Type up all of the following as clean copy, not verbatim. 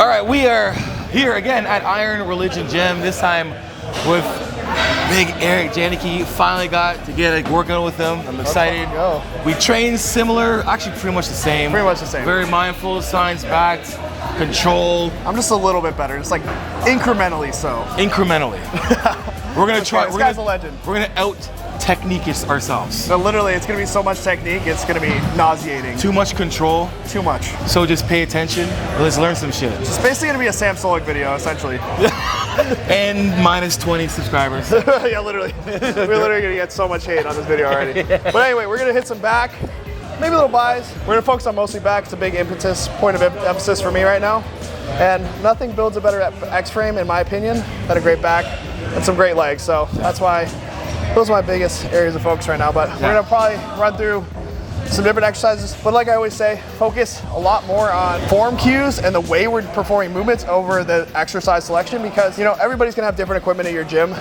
All right, we are here again at Iron Religion Gym, this time with big Eric Janicki. Finally got to get a workout with him. I'm excited. We train similar, actually pretty much the same. Pretty much the same. Very mindful, science-backed, controlled. I'm just a little bit better, just like incrementally so. Incrementally. We're gonna try. This guy's a legend. We're gonna out technique ourselves. So literally, it's gonna be so much technique, it's gonna be nauseating. Too much control. Too much. So just pay attention. Let's learn some shit. It's basically gonna be a Sam Solik video, essentially. And minus 20 subscribers. Yeah, literally. We're literally gonna get so much hate on this video already. But anyway, we're gonna hit some back, maybe little buys. We're gonna focus on mostly back. It's a big point of emphasis for me right now. And nothing builds a better X-frame, in my opinion, than a great back and some great legs. So that's why those are my biggest areas of focus right now. But we're gonna probably run through some different exercises. But like I always say, focus a lot more on form cues and the way we're performing movements over the exercise selection, because you know everybody's gonna have different equipment at your gym.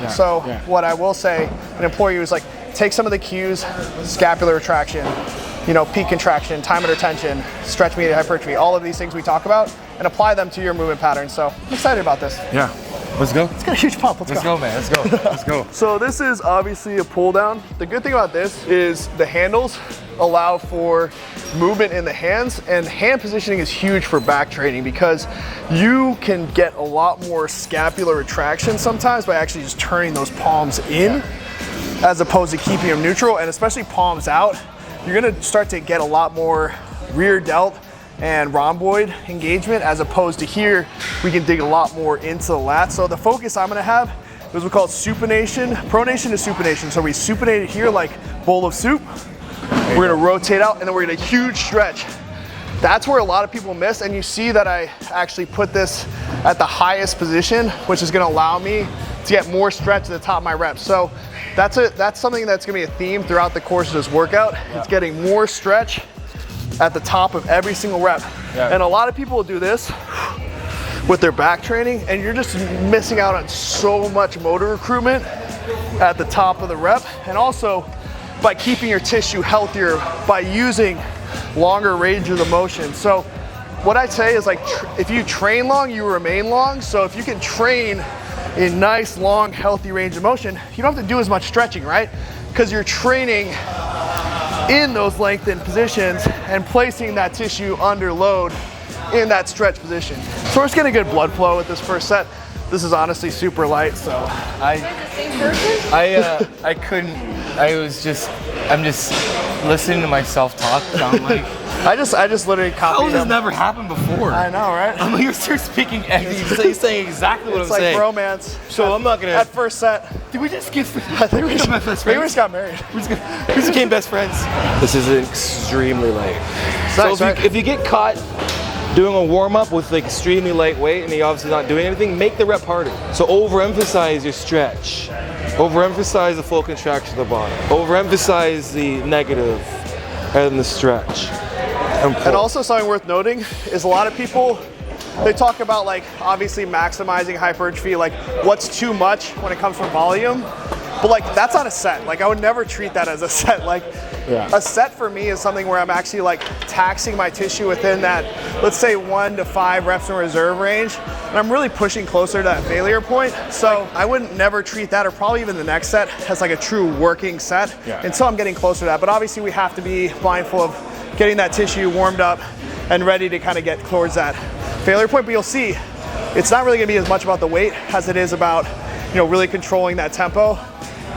What I will say and implore you is like take some of the cues, scapular retraction, you know, peak contraction, time under tension, stretch medial hypertrophy, all of these things we talk about, and apply them to your movement pattern. So I'm excited about this. Yeah, let's go. Let's get a huge pump. Let's go, man. Let's go. Let's go. So this is obviously a pull down. The good thing about this is the handles allow for movement in the hands, and hand positioning is huge for back training because you can get a lot more scapular retraction sometimes by actually just turning those palms in as opposed to keeping them neutral, and especially palms out. You're gonna start to get a lot more rear delt and rhomboid engagement, as opposed to here, we can dig a lot more into the lats. So the focus I'm gonna have is what we call supination. Pronation to supination. So we supinate it here like bowl of soup. We're gonna rotate out and then we're gonna huge stretch. That's where a lot of people miss, and you see that I actually put this at the highest position, which is gonna allow me to get more stretch at the top of my reps. So that's something that's gonna be a theme throughout the course of this workout. It's getting more stretch at the top of every single rep. And a lot of people will do this with their back training, and you're just missing out on so much motor recruitment at the top of the rep, and also by keeping your tissue healthier by using longer ranges of motion. So what I'd say is like, if you train long, you remain long. So if you can train in nice, long, healthy range of motion, you don't have to do as much stretching, right? Because you're training in those lengthened positions and placing that tissue under load in that stretch position. So we're just getting good blood flow with this first set. This is honestly super light, so I couldn't. I'm just listening to myself talk. Sound like I just literally copied. How has this never happened before? I know, right? I'm like, you're speaking. You're saying exactly what I'm saying. It's like bromance. So I'm not gonna. At first set. Did we just get? I think we just got married. We just became best friends. This is extremely light. Nice, so if you get caught doing a warm-up with like extremely lightweight and you're obviously not doing anything, make the rep harder. So overemphasize your stretch. Overemphasize the full contraction of the bottom. Overemphasize the negative and the stretch. And also something worth noting is a lot of people, they talk about like obviously maximizing hypertrophy, like what's too much when it comes from volume. But like that's not a set. Like I would never treat that as a set. Like a set for me is something where I'm actually like taxing my tissue within that, let's say 1 to 5 reps in reserve range. And I'm really pushing closer to that failure point. So I wouldn't never treat that, or probably even the next set, as like a true working set. Until I'm getting closer to that. But obviously we have to be mindful of getting that tissue warmed up and ready to kind of get towards that failure point. But you'll see, it's not really gonna be as much about the weight as it is about, you know, really controlling that tempo.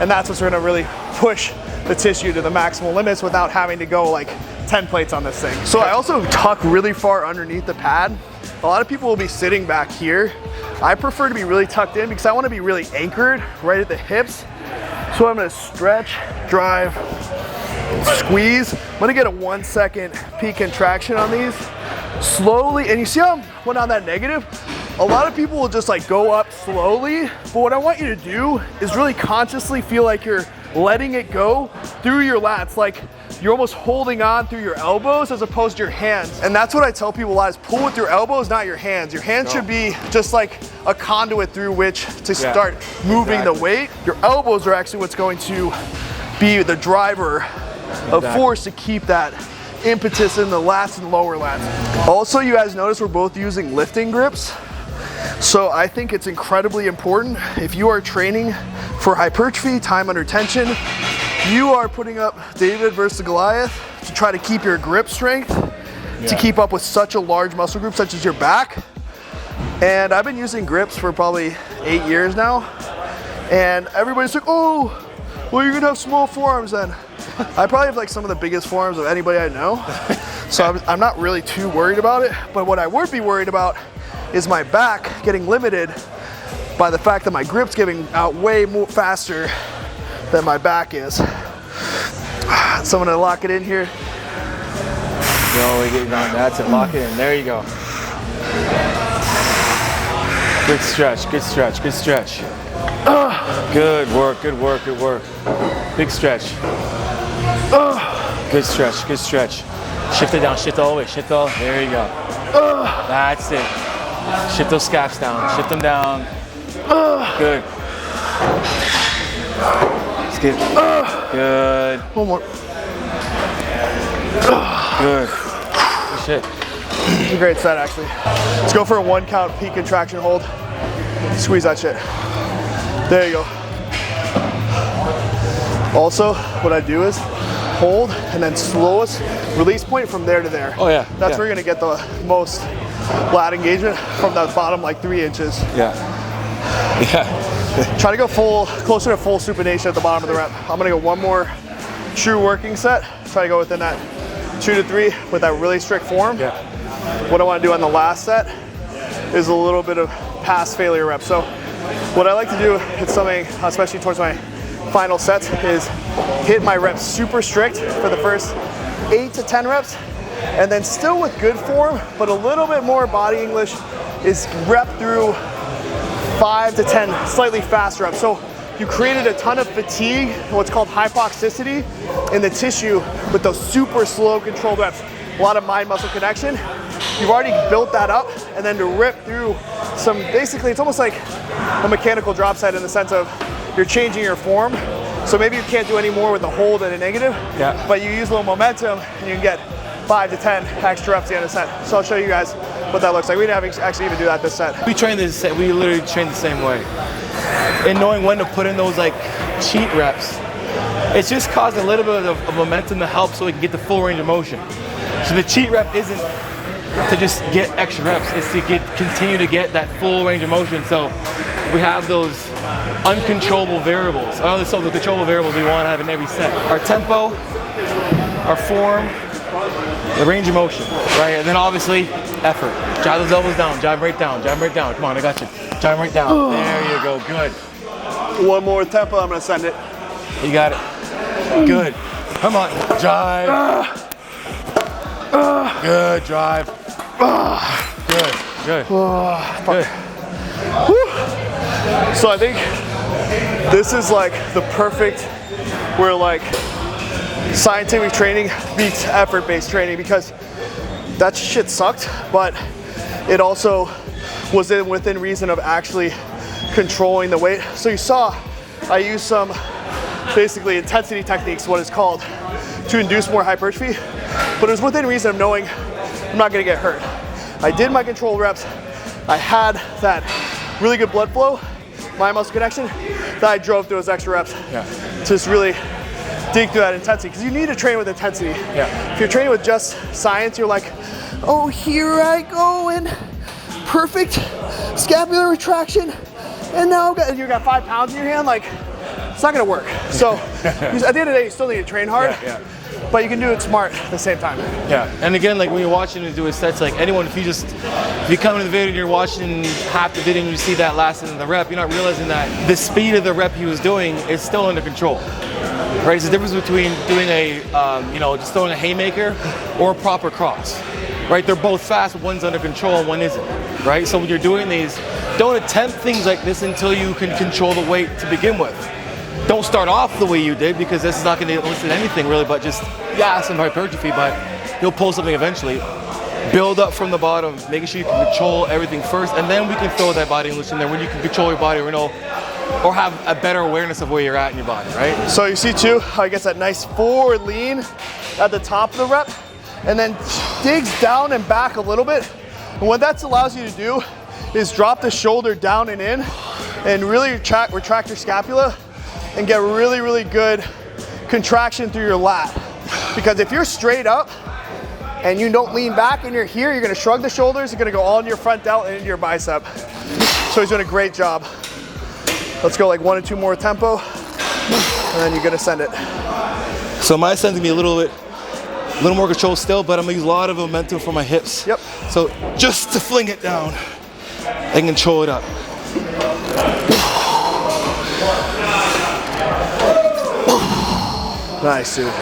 And that's what's gonna really push the tissue to the maximal limits without having to go like 10 plates on this thing. So I also tuck really far underneath the pad. A lot of people will be sitting back here. I prefer to be really tucked in because I wanna be really anchored right at the hips. So I'm gonna stretch, drive, squeeze. I'm gonna get a 1 second peak contraction on these. Slowly, and you see how I'm went on that negative? A lot of people will just like go up slowly, but what I want you to do is really consciously feel like you're letting it go through your lats, like you're almost holding on through your elbows as opposed to your hands. And that's what I tell people a lot, is pull with your elbows, not your hands. Your hands should be just like a conduit through which to start moving the weight. Your elbows are actually what's going to be the driver of force to keep that impetus in the lats and lower lats. Also, you guys notice we're both using lifting grips. So I think it's incredibly important if you are training for hypertrophy, time under tension, you are putting up David versus Goliath to try to keep your grip strength, to keep up with such a large muscle group such as your back. And I've been using grips for probably 8 years now. And everybody's like, oh, well, you're gonna have small forearms then. I probably have like some of the biggest forearms of anybody I know. So I'm not really too worried about it. But what I would be worried about is my back getting limited by the fact that my grip's giving out way more faster than my back is. So I'm gonna lock it in here. That's it, lock it in, there you go. Good stretch, good stretch, good stretch. Good work, good work, good work. Big stretch. Good stretch, good stretch. Shift it down, shift all the way, shift all, there you go. That's it. Shift those scaps down, shift them down. Good. Skip. Good. One more. Good. Good shit. It's a great set, actually. Let's go for a 1 count peak contraction hold. Squeeze that shit. There you go. Also, what I do is hold and then slowest release point from there to there. Oh yeah. That's where you're gonna get the most lat engagement from that bottom like 3 inches. Yeah. Yeah. Try to go closer to full supination at the bottom of the rep. I'm gonna go one more true working set. Try to go within that 2 to 3 with that really strict form. Yeah. What I want to do on the last set is a little bit of pass failure reps. So what I like to do, it's something, especially towards my final sets, is hit my reps super strict for the first 8 to 10 reps, and then still with good form, but a little bit more body English, is rep through 5 to 10 slightly faster reps. So you created a ton of fatigue, what's called hypoxicity, in the tissue with those super slow controlled reps. A lot of mind-muscle connection. You've already built that up, and then to rip through some, basically it's almost like a mechanical drop set in the sense of you're changing your form. So maybe you can't do any more with a hold and a negative, but you use a little momentum and you can get 5 to 10 extra reps at the end of the set. So I'll show you guys what that looks like. We didn't actually even do that this set. We literally train the same way. And knowing when to put in those like cheat reps, it's just caused a little bit of momentum to help so we can get the full range of motion. So the cheat rep isn't to just get extra reps, it's to continue to get that full range of motion. So we have those uncontrollable variables. So the controllable variables we want to have in every set. Our tempo, our form, the range of motion, right? And then obviously effort. Drive those elbows down, drive right down, drive right down. Come on, I got you. Drive right down. There you go, good. One more tempo, I'm gonna send it. You got it. Good. Come on, drive. Good, drive. Good, good, good. So I think this is like the perfect, where like scientific training beats effort-based training, because that shit sucked, but it also was within reason of actually controlling the weight. So you saw I used some basically intensity techniques, what it's called, to induce more hypertrophy, but it was within reason of knowing I'm not gonna get hurt. I did my control reps, I had that really good blood flow, mind muscle connection, that I drove through those extra reps to just really dig through that intensity, because you need to train with intensity. If you're training with just science, you're like, oh, here I go, and perfect scapular retraction, and now you got 5 pounds in your hand, like, it's not gonna work. So at the end of the day, you still need to train hard, but you can do it smart at the same time. And again, like when you're watching him do his sets, like anyone, if you come into the video and you're watching half the video and you see that last in the rep, you're not realizing that the speed of the rep he was doing is still under control. Right, it's the difference between doing a, just throwing a haymaker or a proper cross. Right, they're both fast, but one's under control and one isn't. Right, so when you're doing these, don't attempt things like this until you can control the weight to begin with. Don't start off the way you did, because this is not going to elicit anything really, but just, some hypertrophy, but you'll pull something eventually. Build up from the bottom, making sure you can control everything first, and then we can throw that body English in there when you can control your body, or have a better awareness of where you're at in your body, right? So you see too, how he gets that nice forward lean at the top of the rep, and then digs down and back a little bit. And what that allows you to do is drop the shoulder down and in and really retract your scapula and get really, really good contraction through your lat. Because if you're straight up and you don't lean back and you're here, you're gonna shrug the shoulders, you're gonna go all in your front delt and into your bicep. So he's doing a great job. Let's go like 1 or 2 more tempo, and then you're gonna send it. So my ascent's gonna be a little more control still, but I'm gonna use a lot of momentum from my hips. Yep. So just to fling it down and control it up. Nice, dude.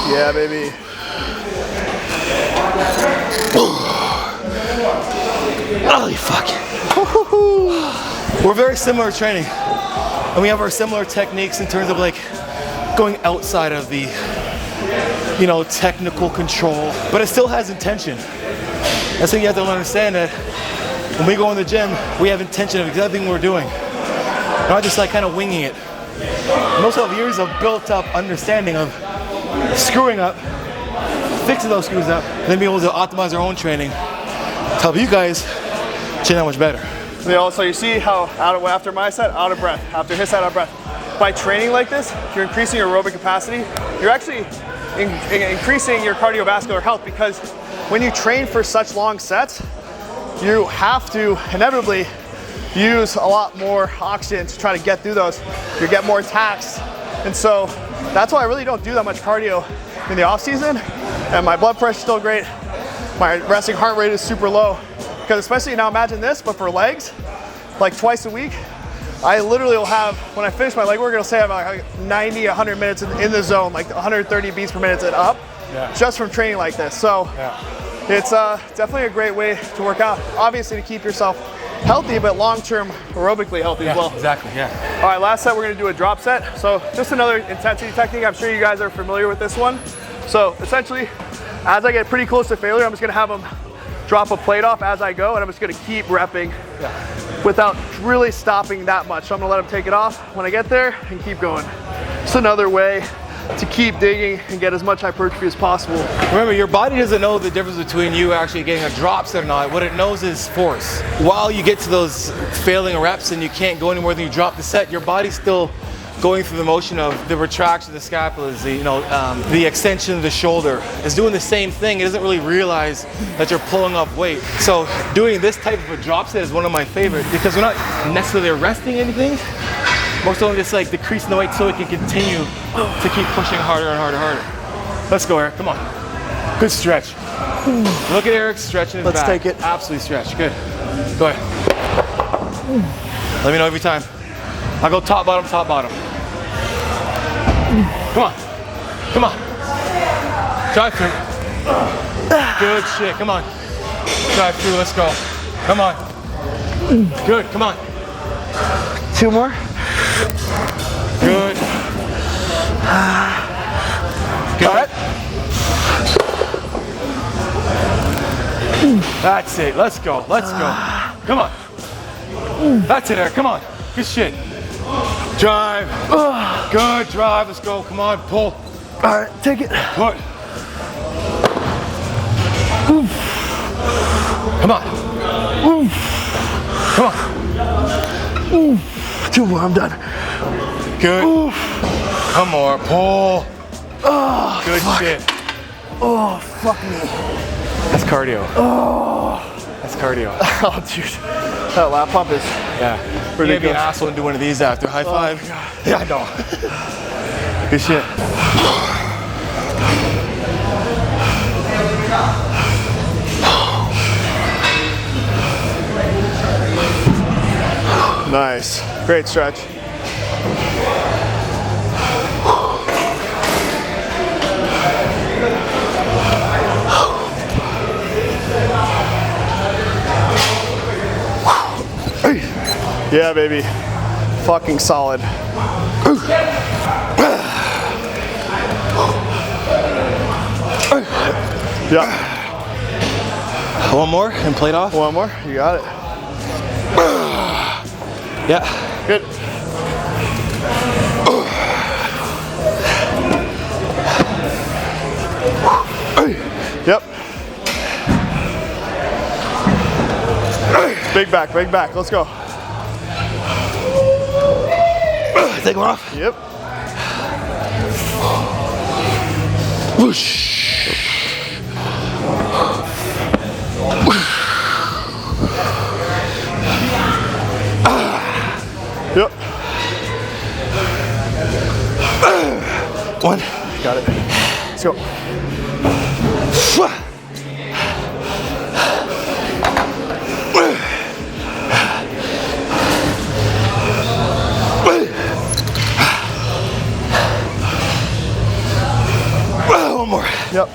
Yeah, baby. Holy fuck. We're very similar training, and we have our similar techniques in terms of like going outside of the, you know, technical control, but it still has intention. I think you have to understand that when we go in the gym, we have intention of exactly what we're doing, not just like kind of winging it. Most of years of built up understanding of screwing up, fixing those screws up, and then being able to optimize our own training to help you guys train that much better. So you see how after my set, out of breath, after his set, out of breath. By training like this, you're increasing your aerobic capacity. You're actually increasing your cardiovascular health, because when you train for such long sets, you have to inevitably use a lot more oxygen to try to get through those. You get more taxed. And so that's why I really don't do that much cardio in the off season. And my blood pressure is still great. My resting heart rate is super low. Because especially now, imagine this, but for legs, like twice a week, I literally will have, when I finish my leg work, it'll say I'm like 90, 100 minutes in the zone, like 130 beats per minute and up, just from training like this. So it's definitely a great way to work out. Obviously to keep yourself healthy, but long-term aerobically healthy as well. Exactly, All right, last set, we're gonna do a drop set. So just another intensity technique. I'm sure you guys are familiar with this one. So essentially, as I get pretty close to failure, I'm just gonna have them drop a plate off as I go, and I'm just gonna keep repping without really stopping that much. So I'm gonna let them take it off when I get there and keep going. It's another way to keep digging and get as much hypertrophy as possible. Remember, your body doesn't know the difference between you actually getting a drop set or not. What it knows is force. While you get to those failing reps and you can't go any more than you drop the set, your body's still going through the motion of the retraction of the scapula, the extension of the shoulder. It's doing the same thing. It doesn't really realize that you're pulling up weight. So doing this type of a drop set is one of my favorites, because we're not necessarily arresting anything. More so just like decreasing the weight so it can continue to keep pushing harder and harder and harder. Let's go, Eric, come on. Good stretch. Look at Eric stretching his back. Let's take it. Absolutely stretch, good. Go ahead. Let me know every time. I'll go top, bottom, top, bottom. Come on, come on. Drive through. Good shit, come on. Drive through, let's go. Come on. Good, come on. 2 more. Good. Good. All right. That's it, let's go, let's go. Come on. That's it, Eric, come on. Good shit. Drive. Good drive. Let's go. Come on. Pull. All right. Take it. Put. Come on. Come on. 2 more. I'm done. Good. Come more. Pull. Oh, good fuck. shit. Oh, fuck me. That's cardio. Oh. That's cardio. Oh, dude. That lat pump is You're gonna be an asshole and do one of these after. High five. Yeah, I know. Good shit. Nice. Great stretch. Yeah, baby. Fucking solid. Yeah. One more and plate off. One more. You got it. Yeah. Good. Yep. Big back, big back. Let's go. Take one off. Yep. Whoosh. Yep. One. Got it. Let's go. One more. Yep.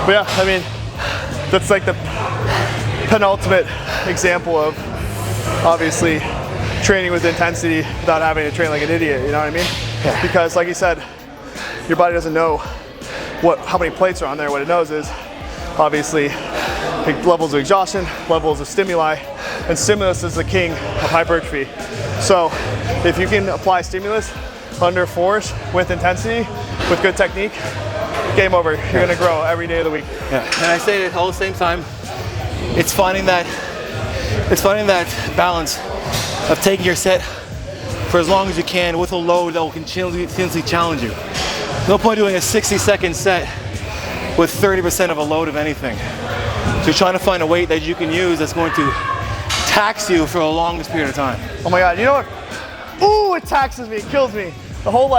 But yeah, I mean, that's like the penultimate example of obviously training with intensity without having to train like an idiot, you know what I mean? Yeah. Because like you said, your body doesn't know how many plates are on there. What it knows is obviously levels of exhaustion, levels of stimuli, and stimulus is the king of hypertrophy. So if you can apply stimulus under force with intensity, with good technique, game over. You're gonna grow every day of the week. Yeah, and I say it all the same time. It's finding that balance of taking your set for as long as you can with a load that will continuously challenge you. No point doing a 60-second set with 30% of a load of anything. So you're trying to find a weight that you can use that's going to tax you for the longest period of time. Oh my God, you know what? Ooh, it taxes me, it kills me. The whole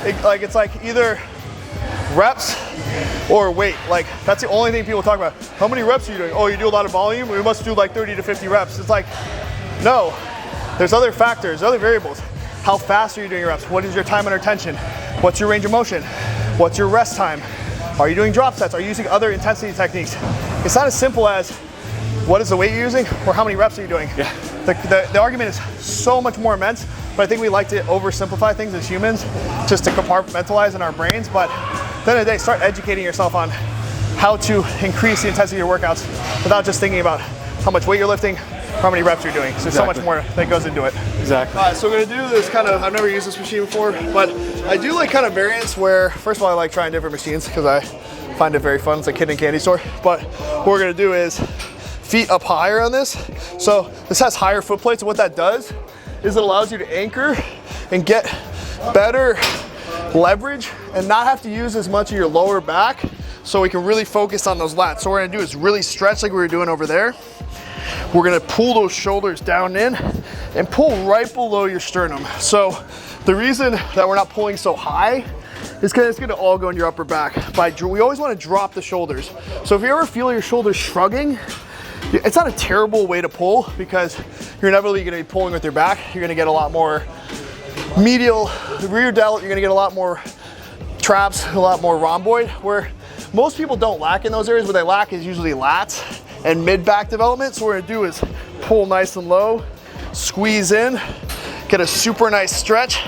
it's like either reps or weight. Like that's the only thing people talk about. How many reps are you doing? Oh, you do a lot of volume? We must do like 30 to 50 reps. It's like, no, there's other factors, other variables. How fast are you doing your reps? What is your time under tension? What's your range of motion? What's your rest time? Are you doing drop sets? Are you using other intensity techniques? It's not as simple as what is the weight you're using or how many reps are you doing? Yeah. The argument is so much more immense, but I think we like to oversimplify things as humans just to compartmentalize in our brains. But at the end of the day, start educating yourself on how to increase the intensity of your workouts without just thinking about how much weight you're lifting, how many reps you're doing. So there's so much more that goes into it. Exactly. So we're gonna do this kind of, I've never used this machine before, but I do like kind of variants where, first of all, I like trying different machines because I find it very fun. It's like kid in a candy store. But what we're gonna do is feet up higher on this. So this has higher foot plates, and what that does is it allows you to anchor and get better leverage and not have to use as much of your lower back, so we can really focus on those lats. So what we're gonna do is really stretch like we were doing over there. We're gonna pull those shoulders down in and pull right below your sternum. So the reason that we're not pulling so high is because it's gonna all go in your upper back. We always wanna drop the shoulders. So if you ever feel your shoulders shrugging, it's not a terrible way to pull because you're inevitably gonna be pulling with your back. You're gonna get a lot more medial, rear delt, you're gonna get a lot more traps, a lot more rhomboid, where most people don't lack in those areas. Where they lack is usually lats and mid-back development. So what we're gonna do is pull nice and low, squeeze in, get a super nice stretch,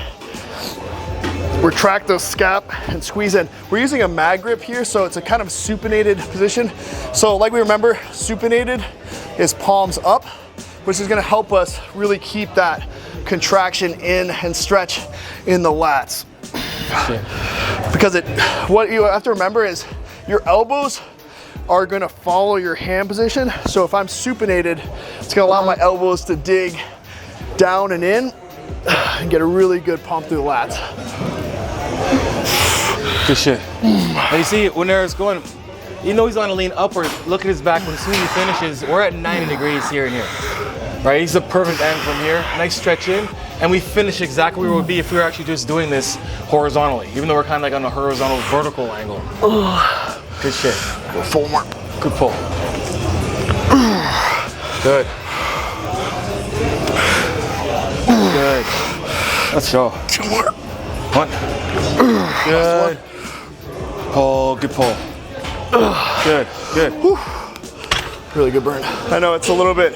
retract those scap and squeeze in. We're using a mag grip here, so it's a kind of supinated position. So like we remember, supinated is palms up, which is gonna help us really keep that contraction in and stretch in the lats. Because what you have to remember is your elbows are gonna follow your hand position. So if I'm supinated, it's gonna allow my elbows to dig down and in and get a really good pump through the lats. Good shit. And you see, when Eric's going, you know he's on a lean upward. Look at his back. When as soon as he finishes, we're at 90 degrees here and here. Right? He's a perfect end from here. Nice stretch in. And we finish exactly where we would be if we were actually just doing this horizontally, even though we're kind of like on a horizontal vertical angle. Good shit. Go 4 more. Good pull. Good. Good. Let's go. 2 more. 1. Good. Pull. Good pull. Good. Good. Really good burn. I know it's a little bit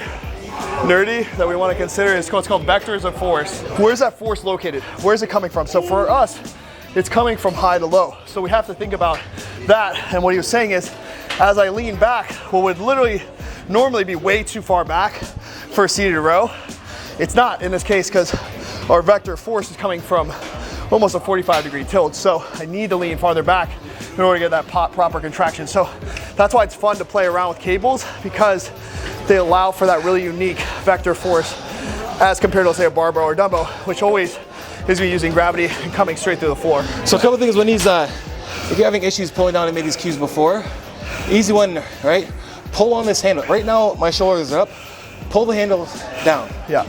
nerdy that we want to consider. It's what's called vectors of force. Where's that force located? Where's it coming from? So for us, it's coming from high to low. So we have to think about that. And what he was saying is, as I lean back, what would literally normally be way too far back for a seated row, it's not in this case because our vector of force is coming from almost a 45-degree tilt. So I need to lean farther back in order to get that proper contraction. So that's why it's fun to play around with cables, because they allow for that really unique vector force as compared to, let's say, a barbell or dumbbell, which always is using gravity and coming straight through the floor. So a couple things when he's, if you're having issues pulling down, I made these cues before. Easy one, right? Pull on this handle. Right now, my shoulders are up. Pull the handle down. Yeah.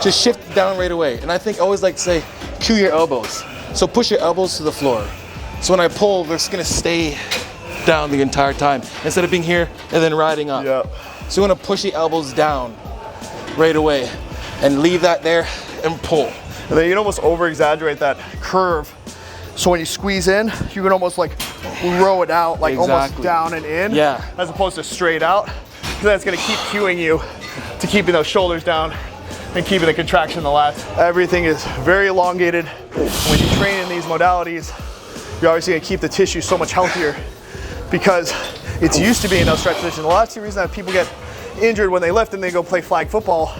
Just shift down right away. And I think I always like to say, cue your elbows. So push your elbows to the floor. So when I pull, they're just gonna stay down the entire time instead of being here and then riding up. Yeah. So you wanna push the elbows down right away and leave that there and pull. And then you can almost over-exaggerate that curve. So when you squeeze in, you can almost like row it out, like almost down and in, as opposed to straight out. Because that's gonna keep cueing you to keeping those shoulders down and keeping the contraction in the lats. Everything is very elongated. When you train in these modalities, you're obviously gonna keep the tissue so much healthier because it's used to be in those stretch positions. A lot of the reason that people get injured when they lift and they go play flag football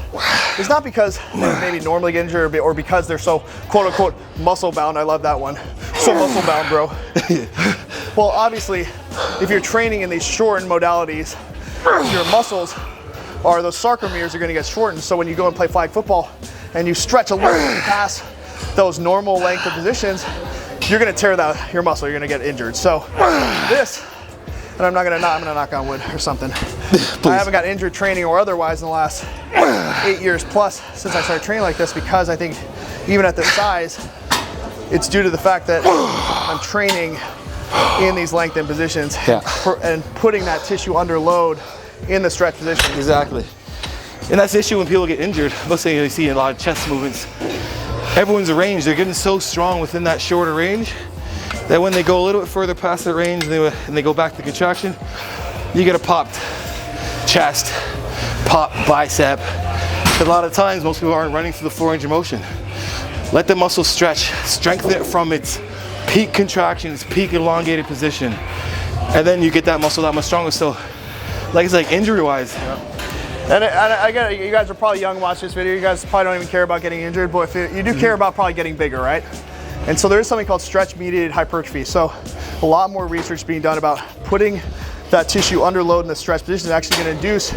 is not because they maybe normally get injured or because they're so quote unquote muscle bound. I love that one. So muscle bound, bro. Well, obviously, if you're training in these shortened modalities, your muscles or those sarcomeres are gonna get shortened. So when you go and play flag football and you stretch a little bit past those normal length of positions, you're gonna tear your muscle, you're gonna get injured. So this, and I'm gonna knock on wood or something. I haven't got injured training or otherwise in the last 8 years plus since I started training like this, because I think even at this size, it's due to the fact that I'm training in these lengthened positions and putting that tissue under load in the stretch position. Exactly. And that's the issue when people get injured. Let's say you see a lot of chest movements. Everyone's range, they're getting so strong within that shorter range that when they go a little bit further past the range and they go back to contraction, you get a popped chest, pop bicep. A lot of times, most people aren't running through the full range of motion. Let the muscle stretch, strengthen it from its peak contraction, its peak elongated position, and then you get that muscle that much stronger. So, like it's like injury-wise. And I get it, you guys are probably young watching this video, you guys probably don't even care about getting injured, but if you do care about probably getting bigger, right? And so there is something called stretch-mediated hypertrophy. So a lot more research being done about putting that tissue under load in the stretch position is actually going to induce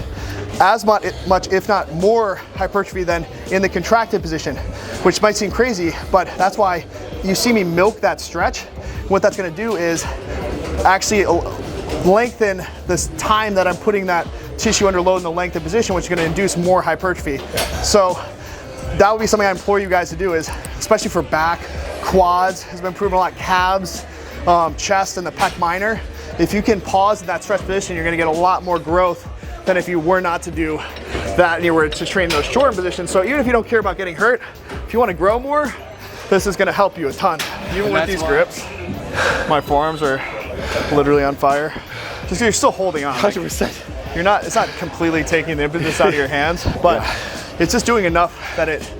as much, if not more, hypertrophy than in the contracted position, which might seem crazy, but that's why you see me milk that stretch. What that's going to do is actually lengthen this time that I'm putting that tissue under load in the lengthened position, which is going to induce more hypertrophy. So that would be something I implore you guys to do, is especially for back, quads has been proven a lot, calves, chest, and the pec minor. If you can pause in that stretch position, you're going to get a lot more growth than if you were not to do that and you were to train those shortened positions. So even if you don't care about getting hurt, if you want to grow more, this is going to help you a ton. Even with these grips, my forearms are literally on fire. Just because you're still holding on. 100%. You're not, it's not completely taking the impetus out of your hands, but it's just doing enough that it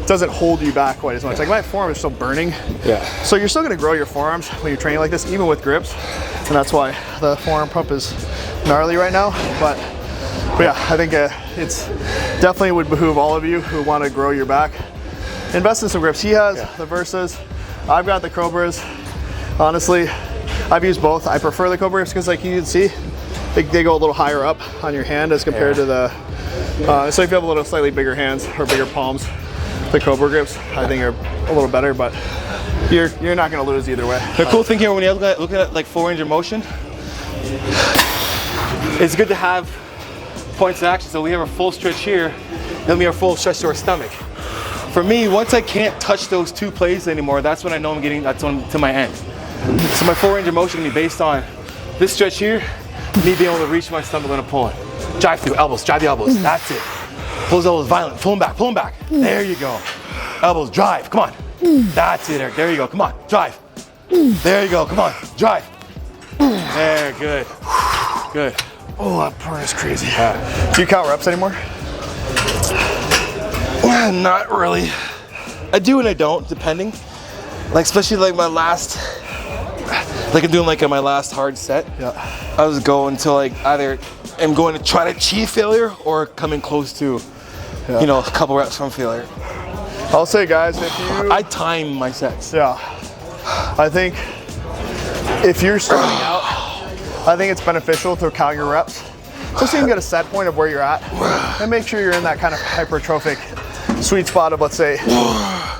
doesn't hold you back quite as much. Like my forearm is still burning. So you're still gonna grow your forearms when you're training like this, even with grips. And that's why the forearm pump is gnarly right now. But yeah, I think it's definitely would behoove all of you who wanna grow your back. Invest in some grips. He has the Versas. I've got the Cobras. Honestly, I've used both. I prefer the Cobras because, like you can see, they go a little higher up on your hand as compared to the, so if you have a little slightly bigger hands or bigger palms, the Cobra grips I think are a little better, but you're not gonna lose either way. The cool thing here when you look at like full range of motion, it's good to have points of action. So we have a full stretch here, then we have a full stretch to our stomach. For me, once I can't touch those two places anymore, that's when I know I'm getting to my end. So my full range of motion can be based on this stretch here, me being able to reach my stomach when I pull it. Drive through, elbows, drive the elbows, that's it. Pull those elbows violent, pull them back, pull them back. There you go. Elbows, drive, come on. That's it, Eric, there you go, come on, drive. There you go, come on, drive. There, good, good. Oh, that part is crazy. Do you count reps anymore? Not really. I do and I don't, depending. like especially like my last, like I'm doing like my last hard set. Yeah. I was going to like either I'm going to try to achieve failure or coming close to, you know, a couple reps from failure. I'll say, guys, if you... I time my sets. Yeah. I think if you're starting out, I think it's beneficial to count your reps, just so you can get a set point of where you're at, and make sure you're in that kind of hypertrophic sweet spot of, let's say,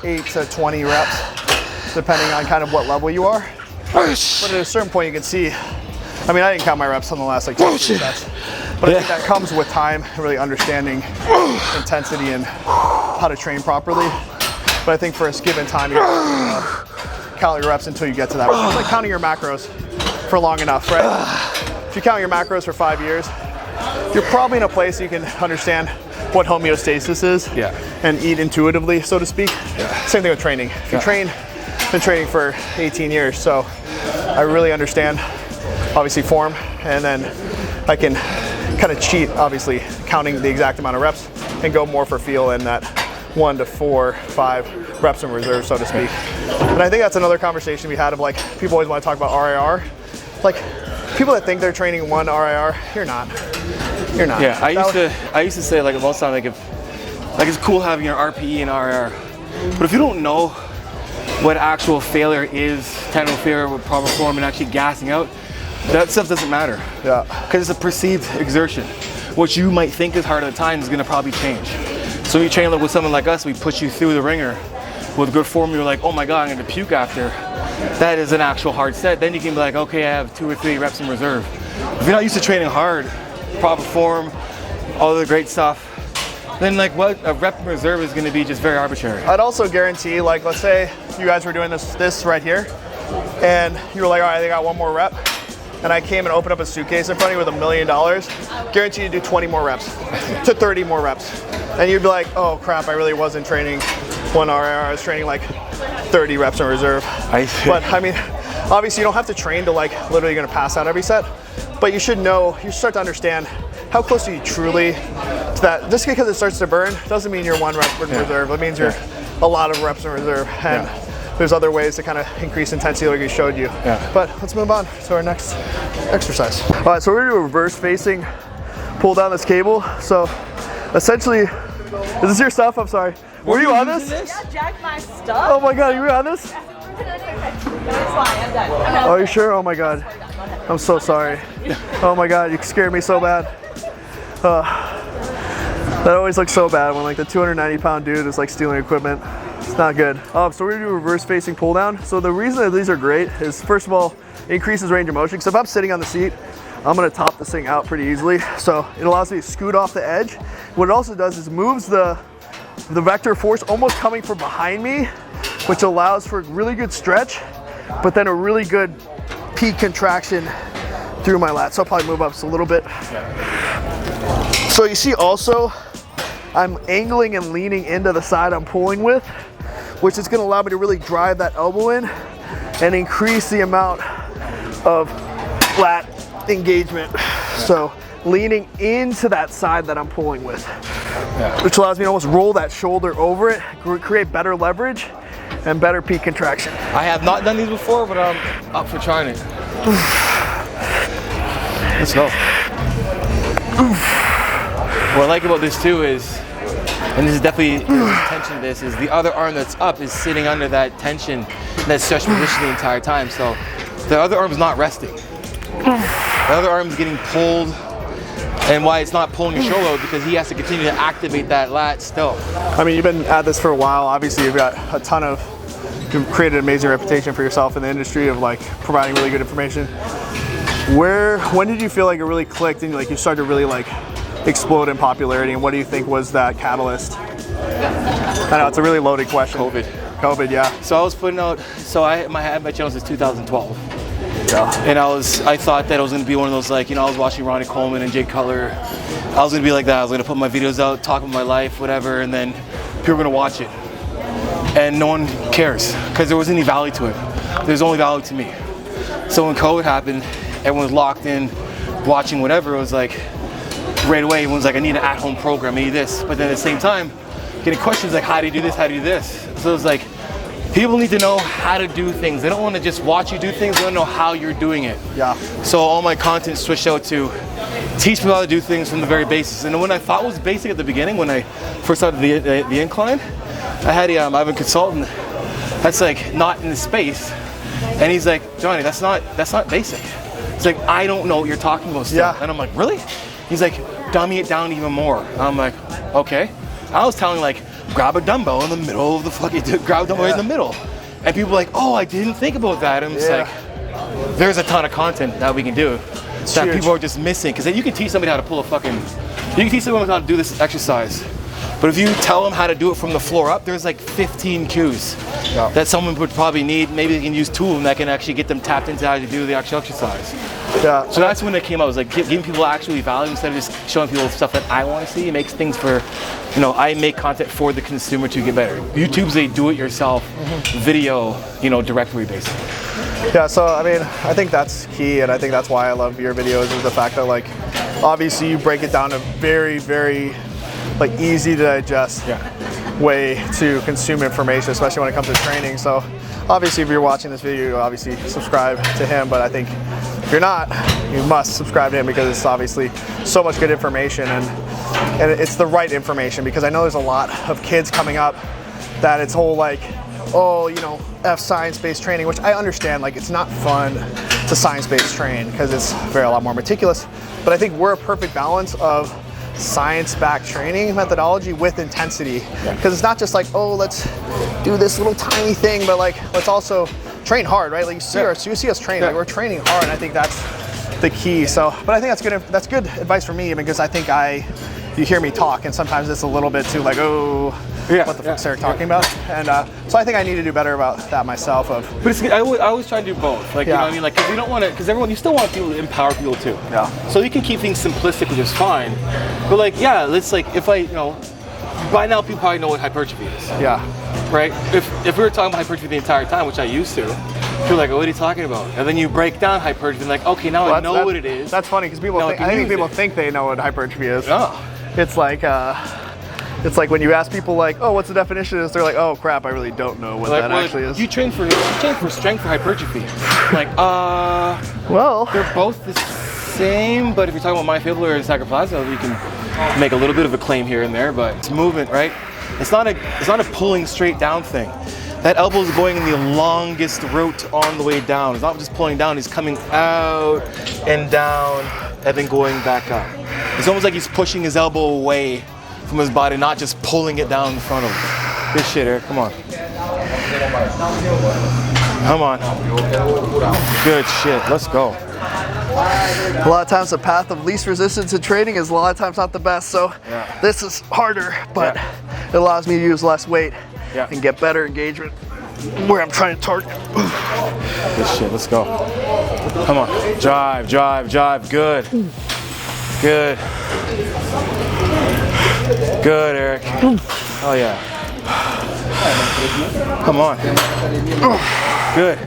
8 to 20 reps, depending on kind of what level you are. But at a certain point, you can see, I mean, I didn't count my reps on the last like 2 or 3 sets, but I think that comes with time and really understanding intensity and how to train properly. But I think for a given time, you count your reps until you get to that. It's like counting your macros for long enough, right? If you count your macros for 5 years, you're probably in a place you can understand what homeostasis is and eat intuitively, so to speak. Same thing with training. If you train, been training for 18 years, so I really understand, obviously, form, and then I can kind of cheat, obviously, counting the exact amount of reps and go more for feel in that 1 to 4, 5 reps in reserve, so to speak. And I think that's another conversation we had of like, people always want to talk about RIR. Like, people that think they're training 1 RIR, you're not. You're not. Yeah, I used to say like most time like it's cool having your RPE and RIR, but if you don't know what actual failure is, technical failure with proper form and actually gassing out, that stuff doesn't matter. Yeah. Because it's a perceived exertion. What you might think is hard at the time is going to probably change. So when you train with someone like us, we push you through the ringer with good form. You're like, oh my god, I'm going to puke after. That is an actual hard set. Then you can be like, okay, I have 2 or 3 reps in reserve. If you're not used to training hard, proper form, all the great stuff, then like what a rep in reserve is going to be just very arbitrary. I'd also guarantee, like, let's say you guys were doing this right here, and you were like, all right, I got 1 more rep, and I came and opened up a suitcase in front of you with $1 million, guarantee you to do 20 more reps to 30 more reps. And you'd be like, oh crap, I really wasn't training 1 RIR, I was training like 30 reps in reserve. But I mean, obviously you don't have to train to like literally gonna pass out every set, but you should know, you start to understand how close are you truly to that. Just because it starts to burn doesn't mean you're 1 rep in reserve. It means you're a lot of reps in reserve. And there's other ways to kind of increase intensity like we showed you. But let's move on to our next exercise. All right, so we're gonna do a reverse facing pull down this cable. So essentially, is this your stuff? I'm sorry. Were you on this? Yeah, Jack, my stuff. Oh my god, you were on this? Are you sure? Oh my god. I'm so sorry. Oh my god, you scared me so bad. That always looks so bad when like the 290-pound dude is like stealing equipment. It's not good. So we're gonna do reverse facing pull down. So the reason that these are great is, first of all, it increases range of motion. So if I'm sitting on the seat, I'm gonna top this thing out pretty easily. So it allows me to scoot off the edge. What it also does is moves the vector force almost coming from behind me, which allows for really good stretch, but then a really good peak contraction through my lat. So I'll probably move up just a little bit. So you see also, I'm angling and leaning into the side I'm pulling with, which is gonna allow me to really drive that elbow in and increase the amount of lat engagement. So leaning into that side that I'm pulling with, which allows me to almost roll that shoulder over it, create better leverage and better peak contraction. I have not done these before, but I'm up for trying it. Let's go. What I like about this too is, and this is definitely tension, this is the other arm that's up is sitting under that tension, that stretch position the entire time. So the other arm's not resting. The other arm's getting pulled, and why it's not pulling your shoulder because he has to continue to activate that lat still. I mean, you've been at this for a while. Obviously, you've got a ton of, you've created an amazing reputation for yourself in the industry of like providing really good information. When did you feel like it really clicked and like you started to really like explode in popularity, and what do you think was that catalyst? I know it's a really loaded question. COVID, yeah. So I was putting out, so I had my channel since 2012. And I thought that I was gonna be one of those, like, you know, I was watching Ronnie Coleman and Jake Cutler. I was gonna be like that. I was gonna put my videos out, talk about my life, whatever, and then people were gonna watch it. And no one cares, because there wasn't any value to it. There's only value to me. So when COVID happened, everyone was locked in, watching whatever. It was like, right away, everyone's like, I need an at-home program, I need this. But then at the same time, getting questions like, how do you do this, how do you do this? So it was like, People need to know how to do things. They don't want to just watch you do things, they want to know how you're doing it. Yeah. So all my content switched out to teach people how to do things from the very basics. And when I thought was basic at the beginning, when I first started the incline, I have a consultant that's like not in the space, and he's like, Johnny, that's not basic. He's like, I don't know what you're talking about still. Yeah. And I'm like, really? He's like, dummy it down even more. And I'm like, okay. I was telling like, grab a dumbbell in the middle of the fucking, grab a dumbbell right in the middle. And people are like, oh, I didn't think about that. And I'm just like, there's a ton of content that we can do that huge. people are just missing. Because you can teach somebody how to pull a fucking, you can teach someone how to do this exercise. But if you tell them how to do it from the floor up, there's like 15 cues that someone would probably need. Maybe they can use two of them that can actually get them tapped into how to do the actual exercise. Yeah. So that's when it came out. It was like giving people actually value instead of just showing people stuff that I want to see. It makes things for, I make content for the consumer to get better. YouTube's a do-it-yourself video, directory basically. Yeah, so I mean, I think that's key, and I think that's why I love your videos, is the fact that like, obviously you break it down to very, very like easy to digest way to consume information, especially when it comes to training. So obviously if you're watching this video, you obviously subscribe to him, but I think if you're not, you must subscribe to him because it's obviously so much good information, and it's the right information, because I know there's a lot of kids coming up that it's whole like, oh, F science-based training, which I understand, like it's not fun to science-based train because it's a lot more meticulous, but I think we're a perfect balance of science-backed training methodology with intensity, because it's not just like, oh, let's do this little tiny thing, but like let's also train hard, right? Like you see us train, like we're training hard, and I think that's the key. So, but I think that's good advice for me, because I think you hear me talk, and sometimes it's a little bit too like, oh, what the fuck's Eric talking about? And so I think I need to do better about that myself. But it's good. I always try to do both. Like, you know what I mean? Like, because you don't want to, because you still want people to empower people too. Yeah. So you can keep things simplistic, which is fine. But like, let's like, if by now people probably know what hypertrophy is. Yeah. Right? If we were talking about hypertrophy the entire time, which I used to, you're like, oh, what are you talking about? And then you break down hypertrophy and like, okay, now I know what it is. That's funny, because I think people think they know what hypertrophy is. Oh. It's like when you ask people like, oh, what's the definition of this? They're like, oh crap, I really don't know what that actually is. You train for strength or hypertrophy. Like, well, they're both the same, but if you're talking about myofibrillar or sacroplasma, you can make a little bit of a claim here and there, but it's movement, right? It's not a pulling straight down thing. That elbow is going in the longest route on the way down. It's not just pulling down, he's coming out and down and then going back up. It's almost like he's pushing his elbow away from his body, not just pulling it down in front of him. Good shit, Eric, come on. Come on. Good shit, let's go. A lot of times the path of least resistance in training is a lot of times not the best, so this is harder, but it allows me to use less weight and get better engagement where I'm trying to target. Good shit, let's go. Come on, drive, drive, drive, good. Good. Good, Eric. Oh yeah. Come on. Good.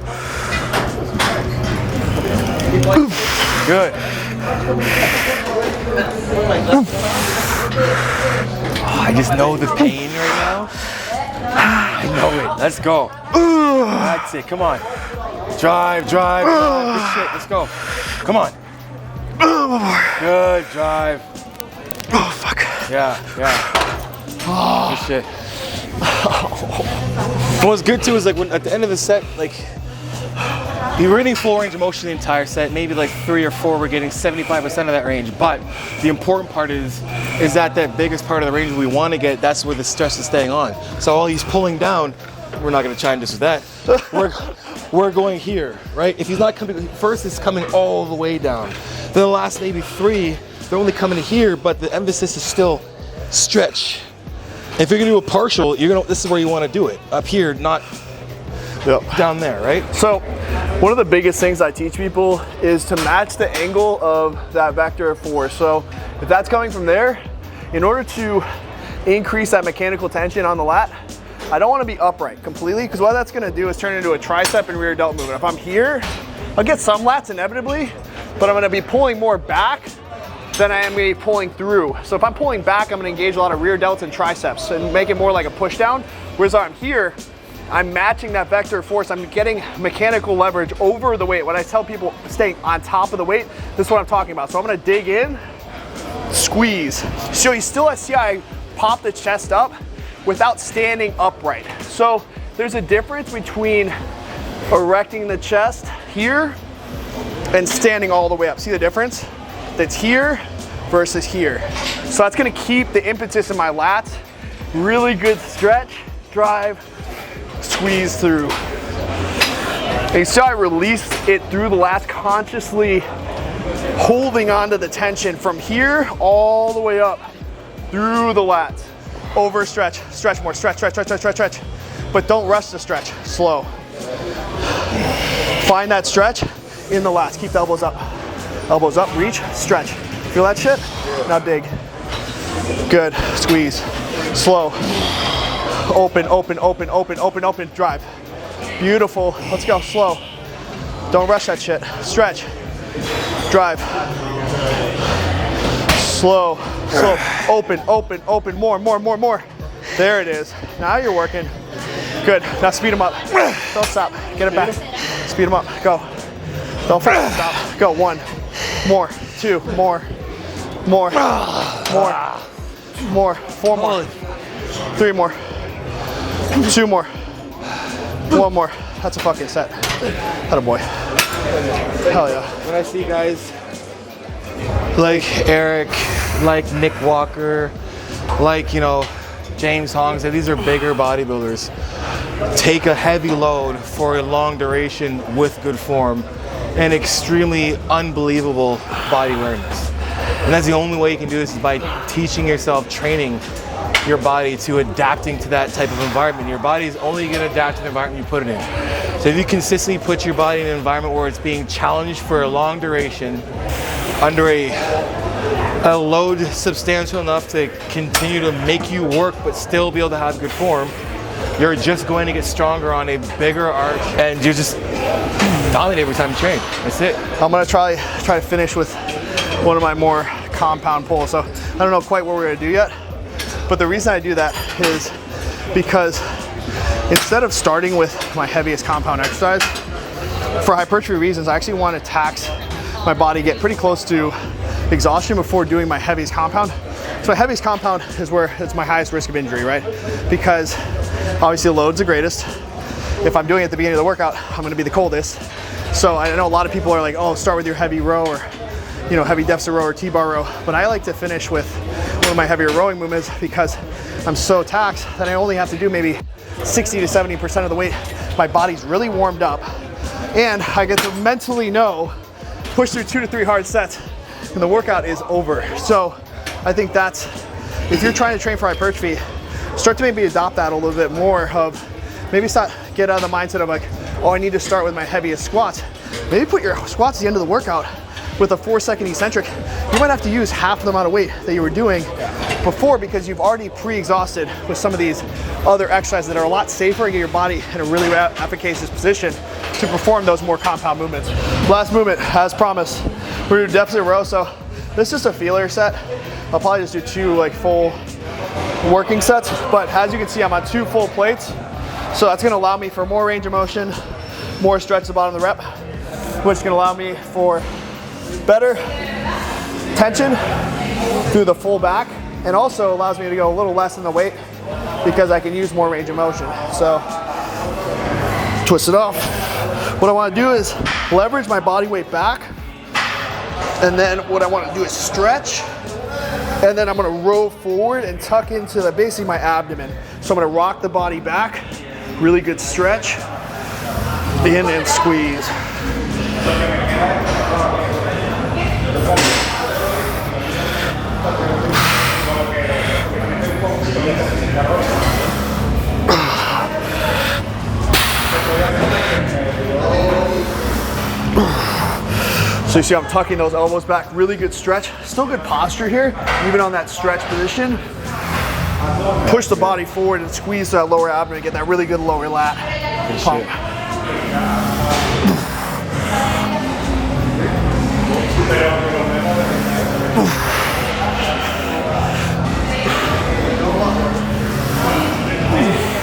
Good. Oh, I just know the pain right now. I know it. Let's go. That's it. Come on. Drive, drive, drive. Good shit. Let's go. Come on. Good drive. Oh, fuck. Yeah, yeah. Good shit. What's good too is like when at the end of the set, like you're getting full range of motion the entire set. Maybe like 3 or 4 we're getting 75% of that range. But the important part is that biggest part of the range we want to get, that's where the stress is staying on. So all he's pulling down, we're not gonna try and just with that. We're going here, right? If he's not coming, first it's coming all the way down. Then the last maybe 3, they're only coming here, but the emphasis is still stretch. If you're gonna do a partial, this is where you wanna do it. Up here, not down there, right? So, one of the biggest things I teach people is to match the angle of that vector of force. So, if that's coming from there, in order to increase that mechanical tension on the lat, I don't wanna be upright completely, because what that's gonna do is turn into a tricep and rear delt movement. If I'm here, I'll get some lats inevitably, but I'm gonna be pulling more back than I am gonna be pulling through. So if I'm pulling back, I'm gonna engage a lot of rear delts and triceps and make it more like a push down. Whereas I'm here, I'm matching that vector of force. I'm getting mechanical leverage over the weight. When I tell people staying on top of the weight, this is what I'm talking about. So I'm gonna dig in, squeeze. So you still see I pop the chest up without standing upright. So there's a difference between erecting the chest here and standing all the way up. See the difference? That's here versus here. So that's gonna keep the impetus in my lats. Really good stretch, drive, squeeze through. And you see how I release it through the lats, consciously holding onto the tension from here all the way up through the lats. Over stretch, stretch more, stretch, stretch, stretch, stretch, stretch. But don't rush the stretch, slow. Find that stretch in the lats. Keep the elbows up, reach, stretch. Feel that shit? Now dig. Good, squeeze, slow. Open, open, open, open, open, open, drive. Beautiful, let's go, slow. Don't rush that shit. Stretch, drive. Slow, slow, open, open, open, more, more, more, more. There it is. Now you're working. Good, now speed them up. Don't stop, get it back. Speed them up, go. Don't stop, go, 1, more, 2, more, 4 more, 3 more, 2 more, 1 more. That's a fucking set. Attaboy. Hell yeah. When I see guys like Eric, like Nick Walker, like, you know, James Hong, these are bigger bodybuilders, take a heavy load for a long duration with good form and extremely unbelievable body awareness. And that's the only way you can do this, is by teaching yourself, training your body to adapting to that type of environment. Your body is only going to adapt to the environment you put it in. So if you consistently put your body in an environment where it's being challenged for a long duration, under a load substantial enough to continue to make you work but still be able to have good form, you're just going to get stronger on a bigger arch, and you're just dominate every time you train. That's it. I'm gonna try to finish with one of my more compound pulls. So I don't know quite what we're gonna do yet, but the reason I do that is because instead of starting with my heaviest compound exercise, for hypertrophy reasons, I actually want to tax my body, get pretty close to exhaustion before doing my heaviest compound. So my heaviest compound is where it's my highest risk of injury, right? Because obviously the load's the greatest. If I'm doing it at the beginning of the workout, I'm gonna be the coldest. So I know a lot of people are like, oh, start with your heavy row, or, you know, heavy deficit row or T-bar row. But I like to finish with one of my heavier rowing movements because I'm so taxed that I only have to do maybe 60 to 70% of the weight. My body's really warmed up, and I get to mentally know, push through 2 to 3 hard sets, and the workout is over. So I think that's, if you're trying to train for hypertrophy, start to maybe adopt that a little bit more of, maybe get out of the mindset of like, oh, I need to start with my heaviest squats. Maybe put your squats at the end of the workout with a 4-second eccentric. You might have to use half the amount of weight that you were doing before, because you've already pre-exhausted with some of these other exercises that are a lot safer and get your body in a really efficacious position to perform those more compound movements. Last movement, as promised, we're gonna do deficit row. So this is just a feeler set. I'll probably just do 2 like full working sets, but as you can see, I'm on 2 full plates. So that's gonna allow me for more range of motion, more stretch at the bottom of the rep, which is gonna allow me for better tension through the full back, and also allows me to go a little less in the weight because I can use more range of motion. So twist it off. What I want to do is leverage my body weight back, and then what I want to do is stretch, and then I'm going to row forward and tuck into basically my abdomen. So I'm going to rock the body back, really good stretch, in and squeeze. So you see I'm tucking those elbows back, really good stretch. Still good posture here, even on that stretch position. Push the body forward and squeeze that lower abdomen, get that really good lower lat pump.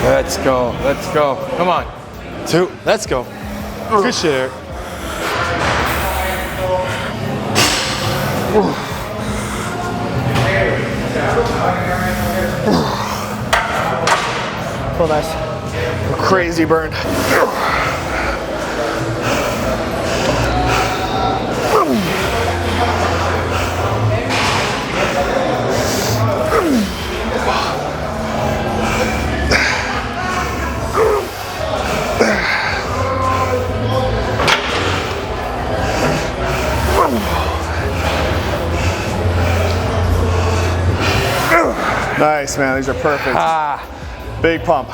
Let's go. Let's go. Come on. 2. Let's go. Good shit, Eric. Oh, nice. Crazy burn. Nice, man. These are perfect. Big pump.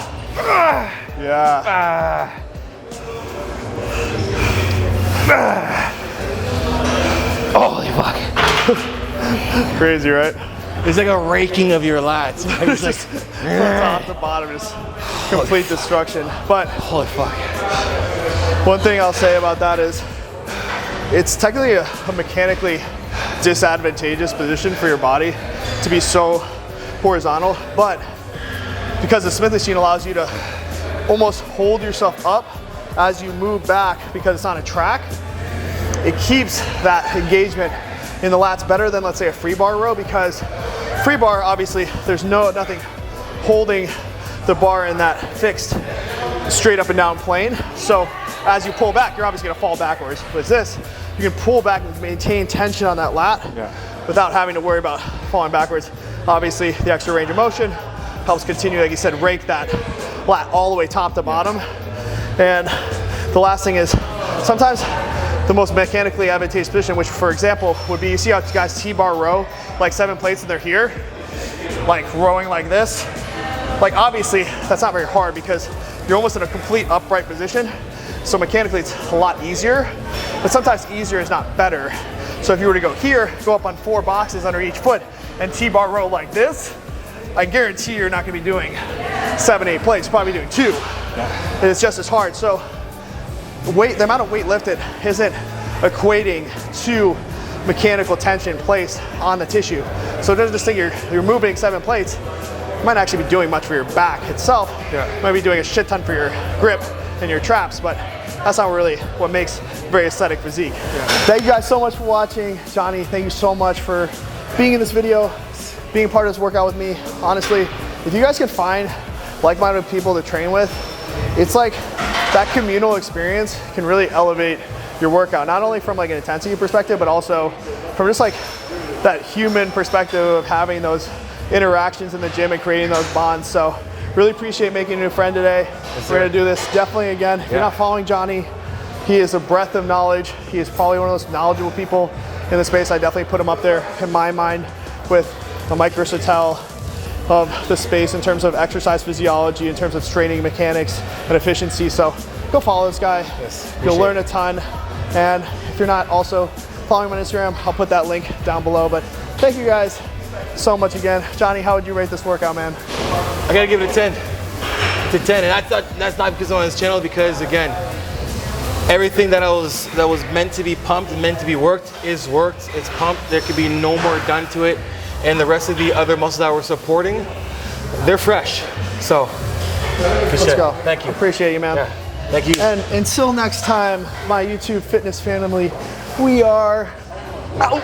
Yeah. Holy fuck. Crazy, right? It's like a raking of your lats. It's just from top to bottom, just complete destruction. But holy fuck. One thing I'll say about that is it's technically a mechanically disadvantageous position for your body to be so horizontal, but because the Smith machine allows you to almost hold yourself up as you move back because it's on a track, it keeps that engagement in the lats better than, let's say, a free bar row, because free bar, obviously, there's nothing holding the bar in that fixed straight up and down plane. So as you pull back, you're obviously gonna fall backwards. With this, you can pull back and maintain tension on that lat without having to worry about falling backwards. Obviously, the extra range of motion helps continue, like you said, rake that lat all the way top to bottom. And the last thing is, sometimes the most mechanically advantageous position, which for example would be, you see how guys T-bar row like 7 plates and they're here, like rowing like this. Like obviously that's not very hard because you're almost in a complete upright position. So mechanically it's a lot easier, but sometimes easier is not better. So if you were to go here, go up on 4 boxes under each foot and T-bar row like this, I guarantee you're not gonna be doing 7, 8 plates, you're probably doing 2. And it's just as hard. So the amount of weight lifted isn't equating to mechanical tension placed on the tissue. So don't just think you're moving 7 plates, you might actually be doing much for your back itself. You might be doing a shit ton for your grip and your traps, but that's not really what makes very aesthetic physique. Thank you guys so much for watching. Jonni, thank you so much for being in this video, being a part of this workout with me. Honestly, if you guys can find like-minded people to train with, it's like that communal experience can really elevate your workout, not only from like an intensity perspective, but also from just like that human perspective of having those interactions in the gym and creating those bonds. So really appreciate making a new friend today. We're gonna do this definitely again. If you're not following Jonni, he is a breadth of knowledge. He is probably one of those knowledgeable people in the space. I definitely put him up there in my mind with the Mike Versatel of the space in terms of exercise physiology, in terms of training mechanics and efficiency. So go follow this guy. You'll learn a ton. And if you're not also following him on Instagram, I'll put that link down below. But thank you guys so much again. Jonni, how would you rate this workout, man? I gotta give it a 10. It's a 10, and that's not because I'm on this channel, because again, everything that was meant to be pumped and meant to be worked is worked. It's pumped. There could be no more done to it. And the rest of the other muscles that we're supporting, they're fresh. So, let's go. Thank you. Appreciate you, man. Yeah. Thank you. And until next time, my YouTube fitness family, we are out.